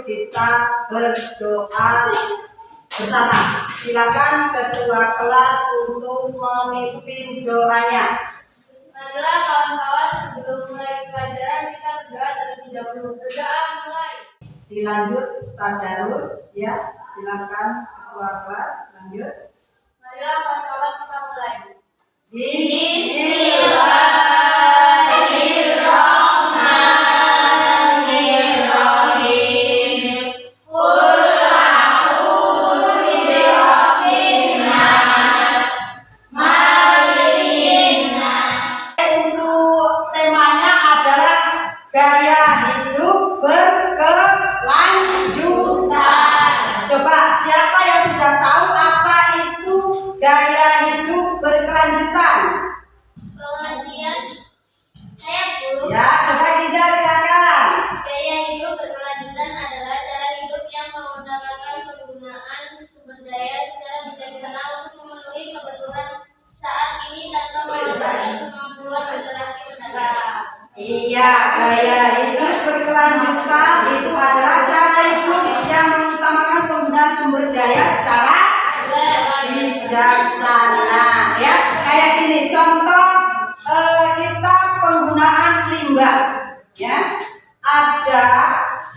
kita berdoa bersama. Silakan ketua kelas untuk memimpin doanya. Marilah kawan-kawan, sebelum mulai pelajaran kita berdoa terlebih dahulu. Berdoa mulai. Dilanjut tadarus ya. Silakan ketua kelas lanjut. Marilah kawan-kawan kita mulai. Bismillahirrahmanirrahim. Qul a'udzu birabbin nas, malikin nas. Untuk temanya adalah gaya hidup berkelanjutan. Coba siapa yang sudah tahu apa itu gaya hidup berkelanjutan? Pengertian saya Bu. Ya, coba Giza silakan. Gaya hidup berkelanjutan adalah cara hidup yang mengutamakan penggunaan sumber daya secara bijaksana untuk memenuhi kebutuhan saat ini tanpa mengorbankan kemampuan berkreasi mendatang. Iya, gaya hidup berkelanjutan itu adalah cara hidup yang mengutamakan penggunaan sumber daya secara bijaksana. Ya, kayak gini contoh kita penggunaan limbah. Ya, ada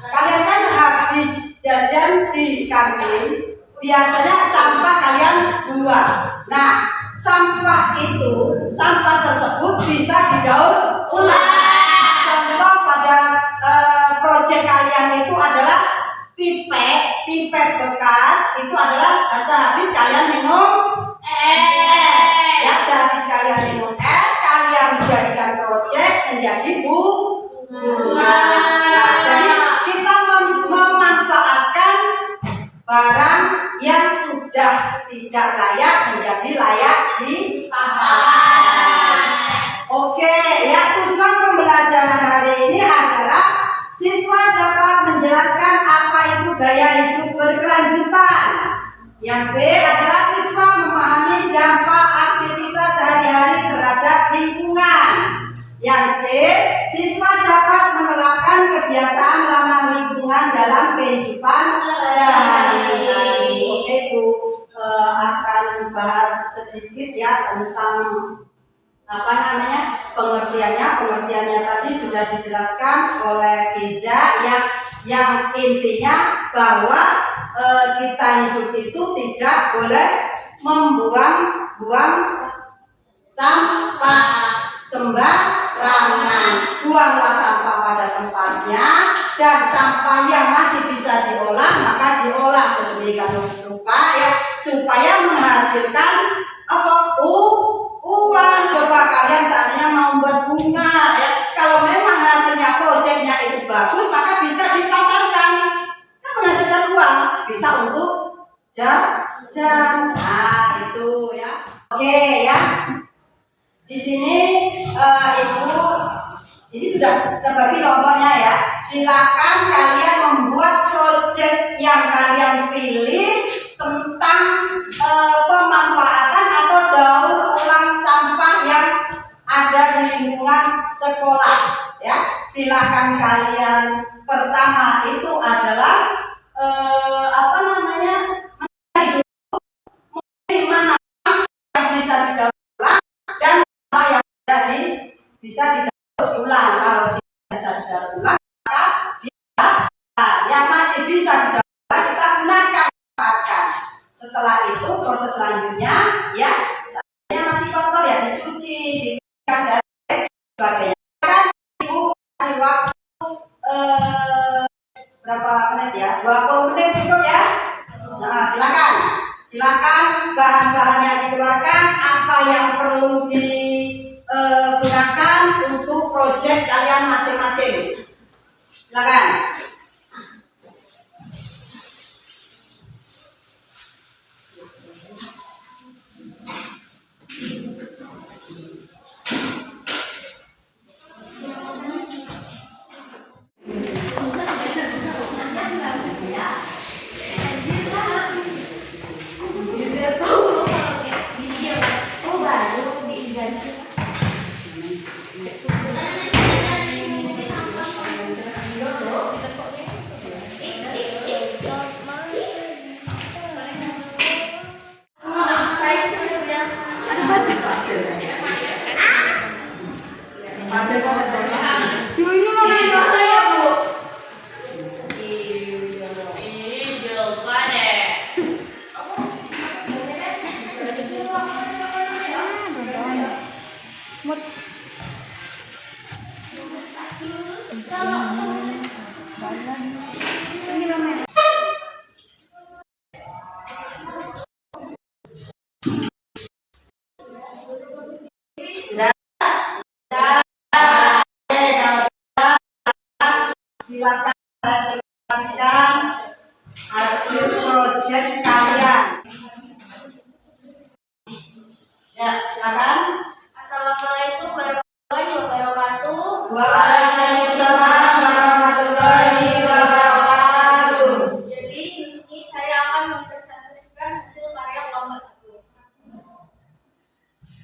kalian kan habis jajan di kantin, biasanya sampah kalian buang. Nah, sampah tersebut bisa didaur ulang. Contoh pada proyek kalian itu adalah pipet bekas, itu adalah sehabis kalian minum es. Ya, sehabis kalian minum es, kalian menjadikan proyek menjadi bunga. Nah, jadi kita memanfaatkan barang yang sudah tidak layak menjadi layak dipakai. Oke, ya, tujuan pembelajaran hari ini adalah siswa dapat menjelaskan apa itu gaya hidup berkelanjutan. Yang B adalah siswa memahami dampak aktivitas sehari-hari terhadap lingkungan. Yang C, siswa dapat menerapkan kebiasaan ramah lingkungan dalam kehidupan sehari-hari. Oke, Bu akan bahas sedikit ya tentang pengertiannya tadi sudah dijelaskan oleh Giza yang intinya bahwa kita hidup itu tidak boleh membuang sampah sembarangan. Buanglah sampah pada tempatnya, dan sampah yang masih bisa diolah maka diolah sedemikian rupa ya supaya menghasilkan uang. Coba kalian seandainya mau buat bunga ya, kalau memang hasilnya proyeknya itu bagus maka bisa dipasarkan, kan menghasilkan uang, bisa untuk jajan. Nah, itu ya. Oke ya. Di sini Ibu ini sudah terbagi kelompoknya ya. Silakan kalian membuat proyek yang kalian pilih tentang pemanfaatan atau daur ulang sampah yang ada di lingkungan sekolah ya. Silakan kalian, pertama itu adalah mana yang bisa didaur ulang dan apa yang bisa didaur ulang. Kalau tidak bisa didaur ulang maka yang masih bisa didaur ulang kita gunakan, manfaatkan. Setelah itu proses selanjutnya ya, misalnya masih kotor ya dicuci, dipikirkan dan sebagainya. Kan Ibu kasih waktu berapa menit ya? 20 menit cukup ya? Nah, silakan bahan-bahannya dikeluarkan, apa yang perlu digunakan untuk proyek kalian masing-masing. Silakan. ini mana biasa ya Bu? Lupa deh. Silakan presentasikan hasil proyek kalian. Ya, silakan. Assalamualaikum warahmatullahi wabarakatuh. Waalaikumsalam warahmatullahi wabarakatuh. Jadi di sini saya akan mempresentasikan hasil karya kelompok 1.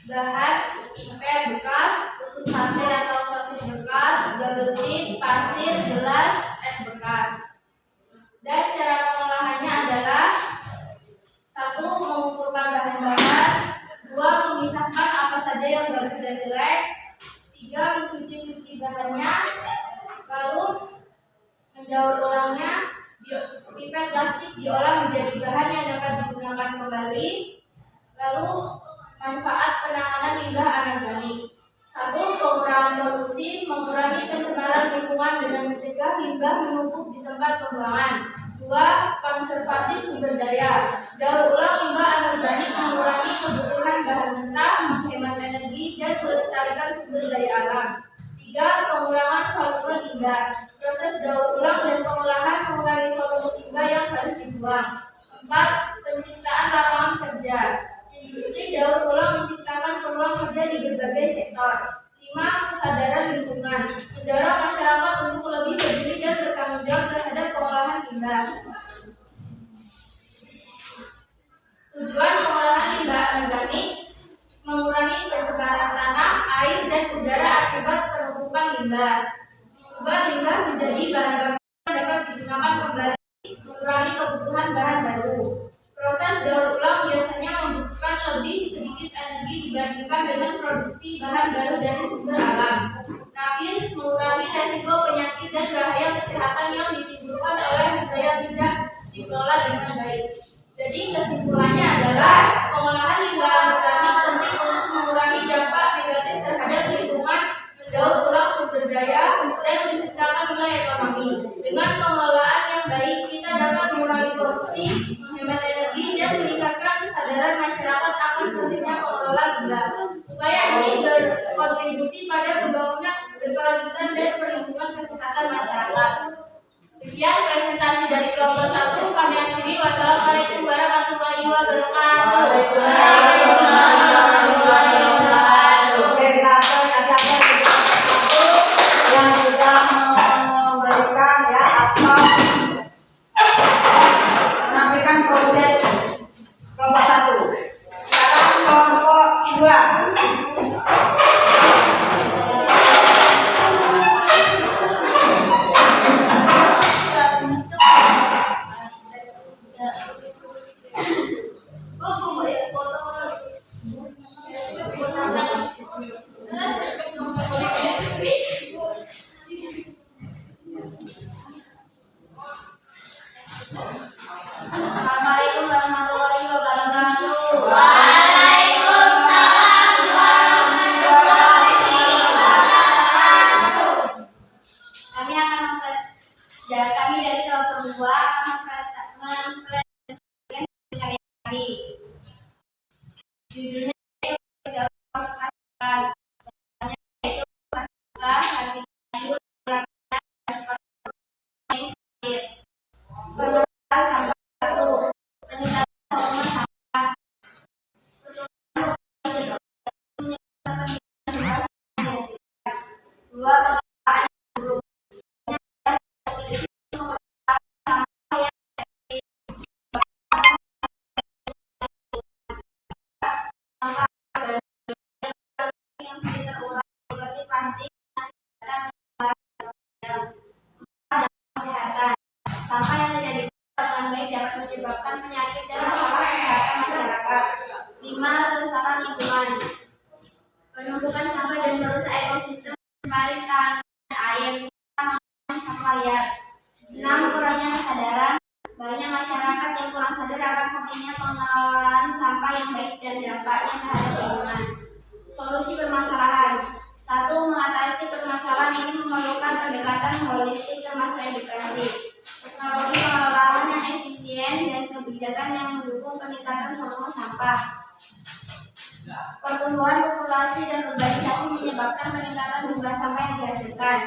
Bahan iper bekas, tusuk sate atau sosis bekas, gelatin, pasir, gelas, es bekas. Dan cara pengolahannya adalah 1. Mengumpulkan bahan-bahan, 2. Memisahkan apa saja yang bagus dan jelek, 3. Mencuci bahannya, lalu mendaur ulangnya. Pipet plastik diolah menjadi bahan yang dapat digunakan kembali. Lalu manfaat penanganan limbah anorganik. 1. Pengurangan polusi, mengurangi pencemaran lingkungan dengan mencegah limbah menumpuk di tempat pembuangan. 2. Konservasi sumber daya, daur ulang limbah anorganik, mengurangi kebutuhan bahan mentah, menghemat energi, dan melestarikan sumber daya alam. 3. Pengurangan volume limbah, proses daur ulang dan pengolahan mengurangi volume limbah yang harus dibuang. 4. Penciptaan lapangan kerja, industri daur ulang menciptakan peluang kerja di berbagai sektor. 5. Kesadaran lingkungan, mendorong masyarakat untuk lebih peduli dan bertanggung jawab terhadap pengolahan limbah. Tujuan pengolahan limbah anorganik: mengurangi pencemaran tanah, air, dan udara akibat penumpukan limbah, mengubah limbah menjadi bahan baku yang dapat digunakan kembali, mengurangi kebutuhan bahan baru. Proses daur ulang biasanya membutuhkan lebih sedikit energi dibandingkan dengan produksi bahan baru dari sumber alam. Terakhir, mengurangi resiko penyakit dan bahaya kesehatan yang ditimbulkan oleh limbah yang tidak dikelola dengan baik. Jadi kesimpulannya adalah pengolahan limbah anorganik penting untuk mengurangi dampak negatif terhadap lingkungan, mendaur ulang sumber daya, dan menciptakan nilai ekonomi. Dengan pengelolaan yang baik, kita dapat mengurangi polusi, menghemat energi, dan meningkatkan kesadaran masyarakat akan pentingnya pengelola limbah. Upaya ini berkontribusi pada pembangunan berkelanjutan dan perlindungan kesehatan masyarakat. Sekian presentasi dari kelompok 1. Kami akhiri. Wassalamualaikum warahmatullahi wabarakatuh. Waalaikumsalam warahmatullahi wabarakatuh. Oke, kita kasih yang sudah memberikan ya atau menampilkan proyek kelompok 1. Sekarang kelompok 2. Assalamualaikum warahmatullahi wabarakatuh. Waalaikumsalam warahmatullahi wabarakatuh. Kami dari kelompok 2 akan mempresentasikan karya kami. Judulnya yaitu bekas, yaitu bekas hati kayu sampah 1. Peningkatan volume sampah. 2. Yang sulit terurai seperti plastik dan kesehatan. Sampah yang tidak dikelola dengan baik dapat menyebabkan penyakit dan masalah kesehatan masyarakat. 5. Kerusakan lingkungan, penumpukan sampah dan merusak ekosistem sampah. Pertumbuhan populasi dan urbanisasi menyebabkan peningkatan jumlah sampah yang dihasilkan.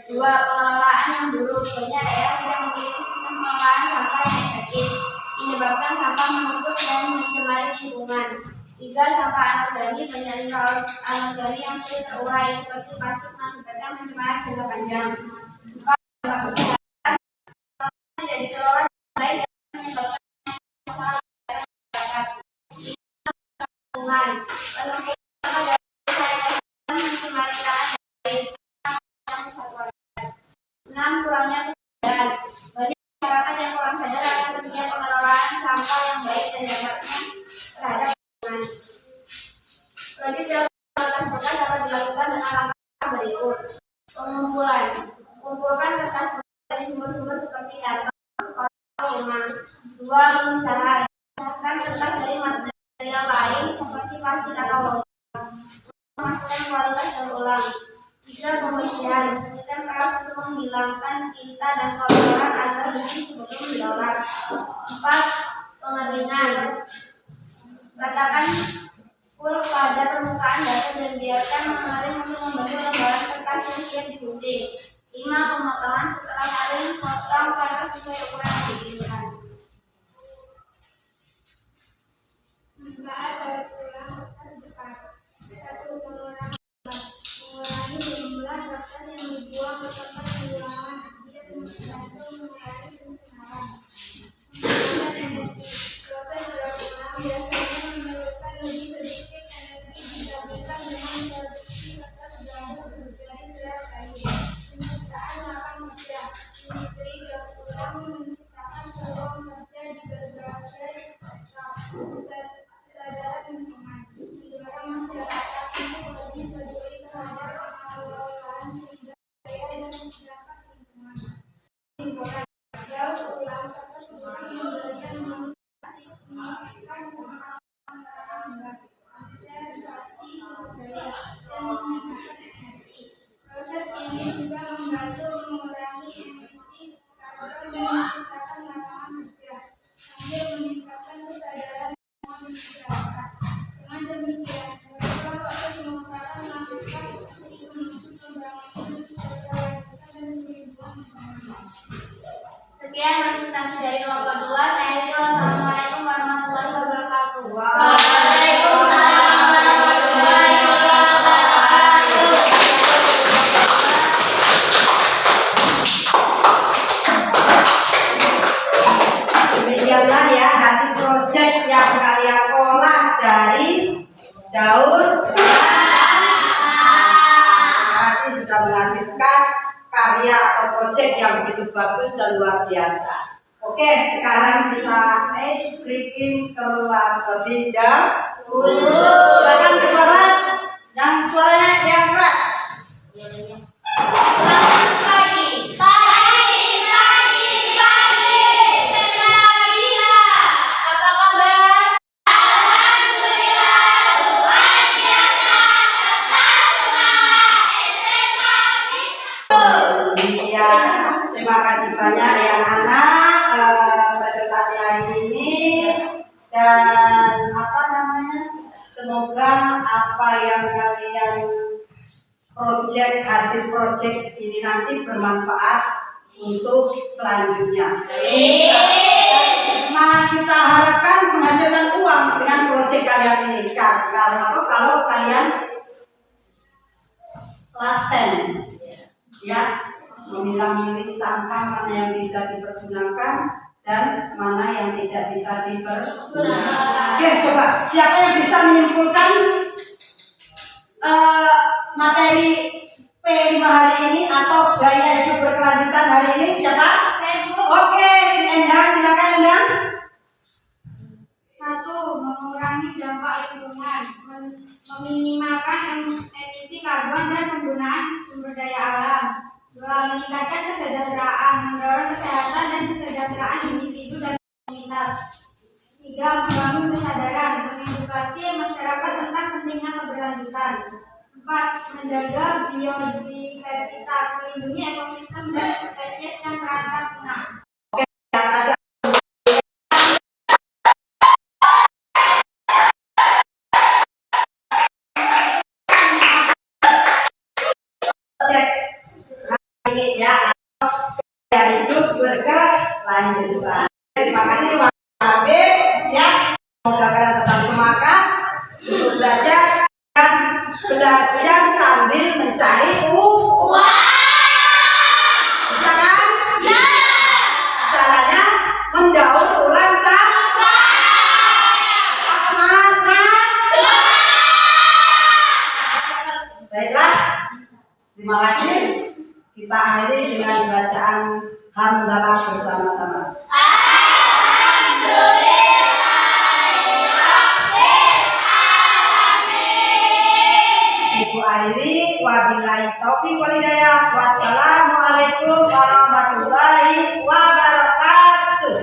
2. Pengelolaan yang buruk. Banyak daerah tidak memiliki sistem pengelolaan sampah yang efektif, menyebabkan sampah menumpuk dan mencemari lingkungan. 3. Sampah anorganik. Banyak limbah anorganik yang sulit terurai seperti plastik mengakibatkan pencemaran jangka panjang. 4. Sampah kesehatan tidak dikelola dengan baik dan menyebabkan masalah masyarakat. Lingkungan. Mencemari tanah dari 6. Kurangnya kesadaran. Banyak masyarakat yang kurang sadar akan pentingnya pengelolaan sampah yang baik dan dampaknya terhadap lingkungan. Selanjutnya, kertas bekas dapat dilakukan dengan langkah berikut. Pengumpulan. Kumpulkan kertas bekas dari sumber-sumber seperti kantor, sekolah, rumah. 2. Pemisahan. Pisahkan kertas dari material lain seperti plastik atau logam. Memasukkan kualitas daur ulang. 3. Pembersihan. Bersihkan keras untuk menghilangkan tinta dan kotoran agar bersih sebelum diolah. 4. Pengeringan. Ratakan pul pada permukaan datar dan biarkan mengering untuk membentuk lembaran kertas yang siap digunting. 5. Pemotongan. Setelah kering, potong kertas sesuai ukuran yang diinginkan. Manfaat daur ulang kertas bekas. 1. Mengurangi jumlah kertas yang dibuang ke tempat pembuangan. Tidak membantu mengurangi pencemaran. Menggunakan energi. Proses daur ulang biasanya memerlukan lebih sedikit energi dibandingkan dengan produksi kertas baru dari sel kayu. Penciptaan lapangan kerja. Industri daur ulang menciptakan peluang kerja di berbagai kesadaran lingkungan, mendorong masyarakat untuk lebih peduli terhadap pengelolaan sumber daya dan menjaga lingkungan. Kesimpulan, daur ulang kertas bekas memberikan manfaat signifikan untuk pengembangan konservasi sumber daya dan meningkatkan energi. Proses ini juga membantu mengurangi emisi karbon dan menciptakan lapangan kerja sambil meningkatkan kesadaran masyarakat. Dengan demikian, beberapa proses pengukuran melakukan untuk menuju pembangunan berkelanjutan dan perlindungan lingkungan. Sekian presentasi dari kelompok 2. Saya Riti. Wassalamualaikum warahmatullahi wabarakatuh. Waalaikumsalam warahmatullahi wabarakatuh. Demikianlah ya hasil proyek yang kalian olah dari daur ulang. Kasih sudah menghasilkan karya atau proyek yang begitu bagus dan luar biasa. Oke, sekarang kita clicking terlebih dahulu. Silakan ke kelas yang suaranya yang keras. Terima kasih banyak ya anak presentasi hari ini, dan semoga apa yang kalian hasil proyek ini nanti bermanfaat untuk selanjutnya. Nah, kita harapkan menghasilkan uang dengan proyek kalian ini. Karena apa? Kalau kalian laten ya, memilah-milih sampah mana yang bisa dipergunakan dan mana yang tidak bisa dipergunakan. Oke, coba siapa yang bisa menyimpulkan materi P5 hari ini atau gaya hidup berkelanjutan hari ini? Siapa? Saya, Bu. Oke, si Endang, silakan Endang. 1. Mengurangi dampak lingkungan, meminimalkan emisi karbon dan penggunaan sumber daya alam. 2. Meningkatkan kesejahteraan, mendorong kesehatan dan kesejahteraan individu dan komunitas. 3. Membangun kesadaran, mengedukasi masyarakat tentang pentingnya keberlanjutan. 4. Menjaga biodiversitas, melindungi ekosistem dan spesies yang terancam punah. cek ini ya. Ya hidup berkelanjutan. Terima kasih Pak Habib ya. Semoga kalian tetap semangat untuk belajar dan belajar sambil mencari uang. Bisa kan? Bisa. Caranya mendaur ulang saja. Tak semangat. Baiklah. Terima kasih. Kita akhiri dengan bacaan hamdalah bersama-sama. Ibu akhiri, wabillahi taufiq wal hidayah. Wassalamualaikum warahmatullahi wabarakatuh.